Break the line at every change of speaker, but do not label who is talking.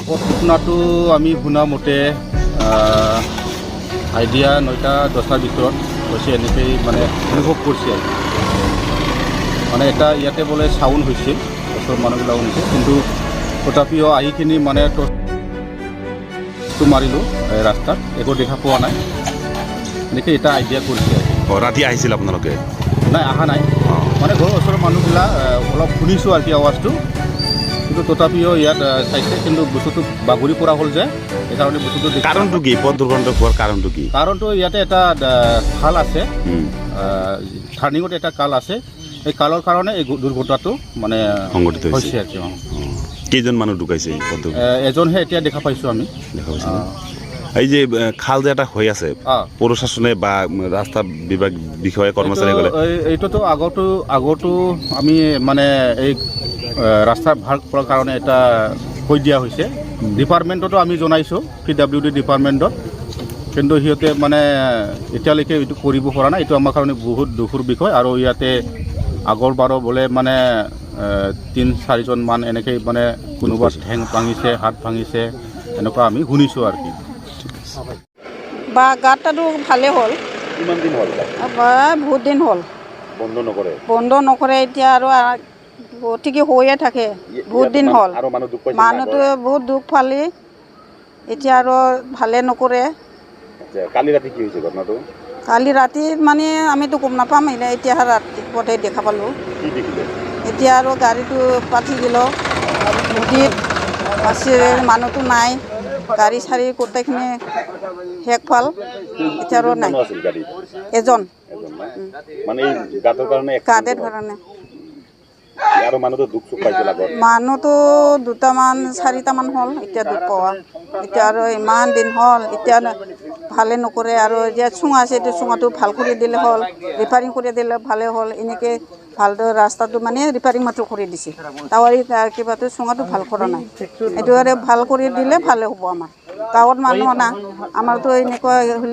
ঘটনাটো আমি শুনা মতে আইডিয়া 9টা 10টাৰ ভিতৰত হৈছে এনেকৈ মানে অনুভৱ কৰিছে আৰু মানে এটা ইয়াতে বোলে চাউণ্ড হৈছিল ওচৰৰ মানুহবিলাক শুনিছে কিন্তু তথাপিও আহিখিনি মানে টৰ্চটো মাৰিলোঁ ৰাস্তাত একো দেখা পোৱা নাই এনেকৈ এটা আইডিয়া কৰিছে আৰু
ৰাতি আহিছিল আপোনালোকে?
নাই অহা নাই মানে ঘৰৰ ওচৰৰ মানুহবিলাক অলপ শুনিছোঁ আৰু কি আৱাজটো কিন্তু তথাপিও ইয়াত চাইছে কিন্তু বস্তুটো বাগৰি পৰা হ'ল যে সেইকাৰণে বস্তুটো
কাৰণটো কি? পথ দুৰ্ঘটনা হোৱাৰ কাৰণটো কি?
কাৰণটো ইয়াতে এটা খাল আছে টাৰ্ণিঙত এটা কাল আছে এই কালৰ কাৰণে এই দুৰ্ঘটনাটো মানে
সংঘটিত
হৈছে আৰু কি
কেইজন মানুহ ঢুকাইছে?
এজনহে এতিয়া দেখা পাইছোঁ আমি
দেখা পাইছে। এই যে খাল যে এটা হৈ আছে প্ৰশাসনে বা ৰাস্তা বিভাগ বিষয়া কৰ্মচাৰী গ'লে
এইটোতো আগতো আমি মানে এই ৰাস্তা ভাল কৰাৰ কাৰণে এটা কৈ দিয়া হৈছে ডিপাৰ্টমেণ্টতো আমি জনাইছোঁ PWD ডিপাৰ্টমেণ্টত কিন্তু সিহঁতে মানে এতিয়ালৈকে এইটো কৰিব পৰা নাই এইটো আমাৰ কাৰণে বহুত দুখৰ বিষয় আৰু ইয়াতে আগৰবাৰো বোলে মানে 3-4জন মান এনেকৈ মানে কোনোবা ঠেং ভাঙিছে হাত ভাঙিছে এনেকুৱা আমি শুনিছোঁ আৰু কি
বা গাঁতটো ভালে হ'ল।
কিমান দিন হ'ল
বহুত দিন হ'ল বন্ধ নকৰে এতিয়া আৰু গতিকে হৈয়ে থাকে বহুত দিন হ'ল মানুহটো বহুত দুখ পালি এতিয়া আৰু ভালে নকৰে।
কালি ৰাতি কি হৈছে ঘটনাটো?
কালি ৰাতি মানে আমিতো গম নাপাম এতিয়া ৰাতিপুৱাতে দেখা পালোঁ। এতিয়া আৰু গাড়ীটো পাতি দিলোঁ নদীত মানুহটো নাই গাড়ী চাৰি গোটেইখিনি শেষ পাল এতিয়া আৰু নাই এজন গাঁতৰ কাৰণে মানুহটো 2টামান 4টামান হ'ল এতিয়া দুখ পোৱা এতিয়া আৰু ইমান দিন হ'ল এতিয়া ভালে নকৰে আৰু এতিয়া চুঙা আছে এইটো চুঙাটো ভাল কৰি দিলে হ'ল ৰিপেয়াৰিং কৰি দিলে ভালে হ'ল এনেকৈ ভালদৰে ৰাস্তাটো মানে ৰিপেয়াৰিং মাত্ৰ কৰি দিছে তাৱাৰী কিবাটো চুঙাটো ভাল কৰা নাই এইটো আৰু ভাল কৰি দিলে ভালে হ'ব আমাৰ গাঁৱত মানুহ না আমাৰতো এনেকুৱা হ'লে